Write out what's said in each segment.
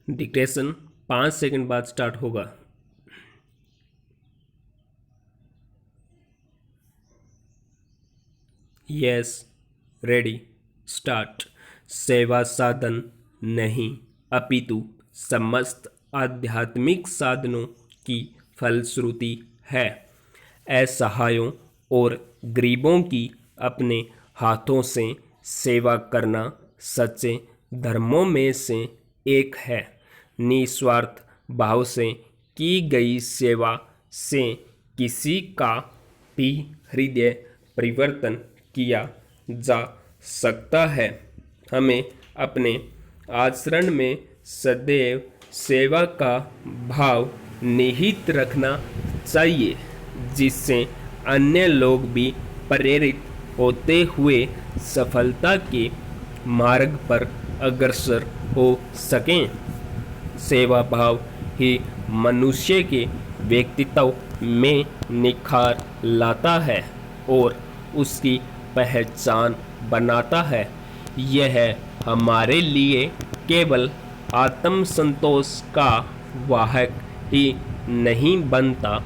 Dictation 5 second बाद start होगा। Yes, ready, start. सेवा साधन नहीं अपितु समस्त आध्यात्मिक साधनों की फलश्रुति है। असहायों और गरीबों की अपने हाथों से सेवा करना सच्चे धर्मों में से एक है। निस्वार्थ भाव से की गई सेवा से किसी का भी हृदय परिवर्तन किया जा सकता है। हमें अपने आचरण में सदैव सेवा का भाव निहित रखना चाहिए, जिससे अन्य लोग भी प्रेरित होते हुए सफलता के मार्ग पर अग्रसर हो सकें। सेवा भाव ही मनुष्य के व्यक्तित्व में निखार लाता है और उसकी पहचान बनाता है। यह हमारे लिए केवल आत्मसंतोष का वाहक ही नहीं बनता,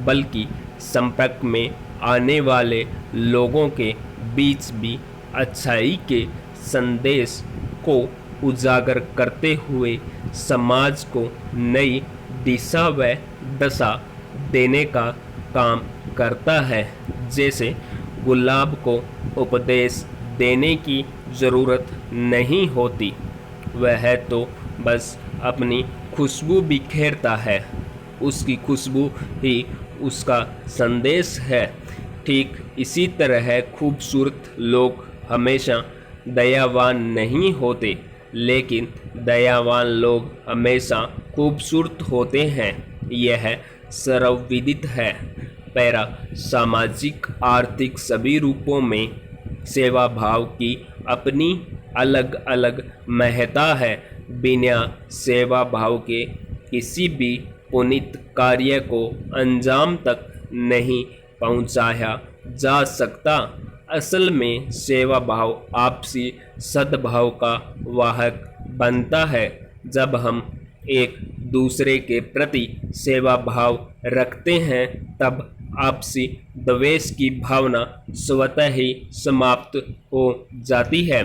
बल्कि संपर्क में आने वाले लोगों के बीच भी अच्छाई के संदेश को उजागर करते हुए समाज को नई दिशा व दशा देने का काम करता है। जैसे गुलाब को उपदेश देने की ज़रूरत नहीं होती, वह तो बस अपनी खुशबू बिखेरता है, उसकी खुशबू ही उसका संदेश है। ठीक इसी तरह खूबसूरत लोग हमेशा दयावान नहीं होते, लेकिन दयावान लोग हमेशा खूबसूरत होते हैं। यह सर्वविदित है। पैरा सामाजिक आर्थिक सभी रूपों में सेवा भाव की अपनी अलग अलग महत्ता है। बिना सेवा भाव के किसी भी पुनीत कार्य को अंजाम तक नहीं पहुंचाया जा सकता। असल में सेवा भाव आपसी सद्भाव का वाहक बनता है। जब हम एक दूसरे के प्रति सेवा भाव रखते हैं, तब आपसी द्वेष की भावना स्वतः ही समाप्त हो जाती है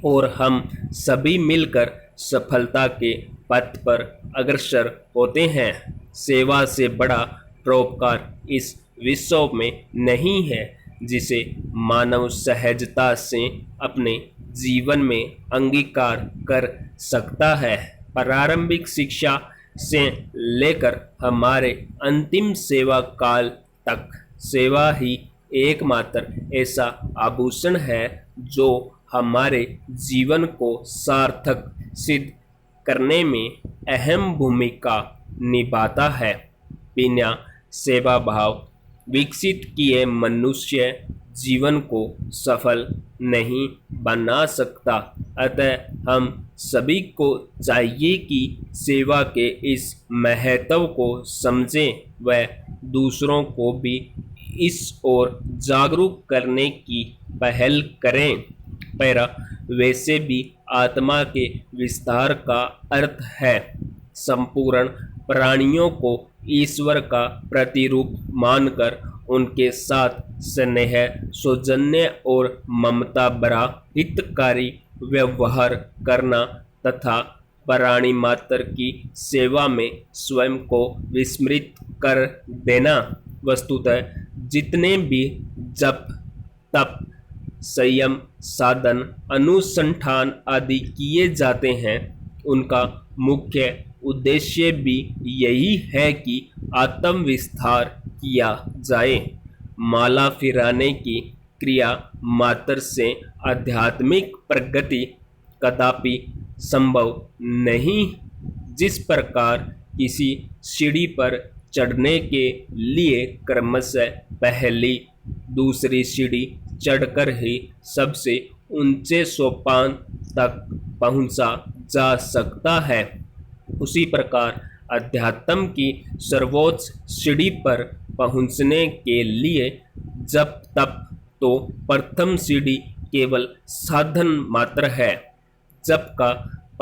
और हम सभी मिलकर सफलता के पथ पर अग्रसर होते हैं। सेवा से बड़ा परोपकार इस विश्व में नहीं है, जिसे मानव सहजता से अपने जीवन में अंगीकार कर सकता है। प्रारंभिक शिक्षा से लेकर हमारे अंतिम सेवा काल तक सेवा ही एकमात्र ऐसा आभूषण है जो हमारे जीवन को सार्थक सिद्ध करने में अहम भूमिका निभाता है। बिना सेवा भाव विकसित किए मनुष्य जीवन को सफल नहीं बना सकता। अतः हम सभी को चाहिए कि सेवा के इस महत्व को समझें व दूसरों को भी इस ओर जागरूक करने की पहल करें। पैरा वैसे भी आत्मा के विस्तार का अर्थ है संपूर्ण प्राणियों को ईश्वर का प्रतिरूप मानकर उनके साथ स्नेह, सौजन्य और ममता भरा हितकारी व्यवहार करना तथा प्राणी मात्र की सेवा में स्वयं को विस्मृत कर देना। वस्तुतः जितने भी जप, तप, संयम, साधन, अनुसंधान आदि किए जाते हैं, उनका मुख्य उद्देश्य भी यही है कि आत्म विस्तार किया जाए। माला फिराने की क्रिया मात्र से आध्यात्मिक प्रगति कदापि संभव नहीं। जिस प्रकार किसी सीढ़ी पर चढ़ने के लिए क्रमशः पहली दूसरी सीढ़ी चढ़कर ही सबसे ऊंचे सोपान तक पहुंचा जा सकता है, उसी प्रकार अध्यात्म की सर्वोच्च सीढ़ी पर पहुंचने के लिए जप तप तो प्रथम सीढ़ी केवल साधन मात्र है। जप का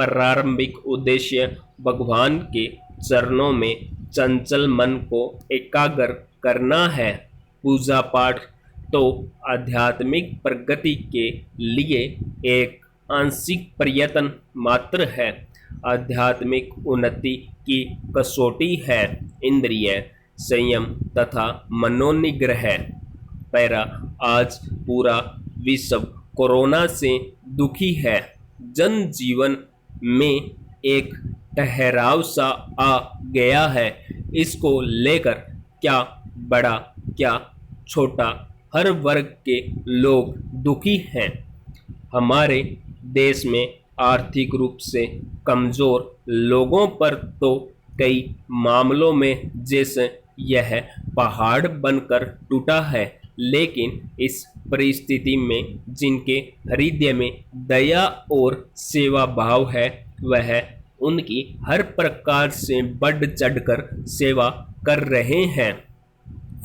प्रारंभिक उद्देश्य भगवान के चरणों में चंचल मन को एकाग्र करना है। पूजा पाठ तो आध्यात्मिक प्रगति के लिए एक आंशिक प्रयत्न मात्र है। आध्यात्मिक उन्नति की कसौटी है इंद्रिय संयम तथा मनोनिग्रह। पैरा आज पूरा विश्व कोरोना से दुखी है। जनजीवन में एक ठहराव सा आ गया है। इसको लेकर क्या बड़ा क्या छोटा हर वर्ग के लोग दुखी हैं। हमारे देश में आर्थिक रूप से कमज़ोर लोगों पर तो कई मामलों में जैसे यह पहाड़ बनकर टूटा है, लेकिन इस परिस्थिति में जिनके हृदय में दया और सेवा भाव है, वह उनकी हर प्रकार से बढ़ चढ़कर सेवा कर रहे हैं।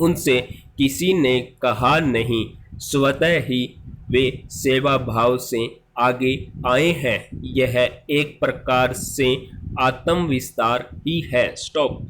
उनसे किसी ने कहा नहीं, स्वतः ही वे सेवा भाव से आगे आए हैं। यह एक प्रकार से आत्मविस्तार ही है। स्टॉप।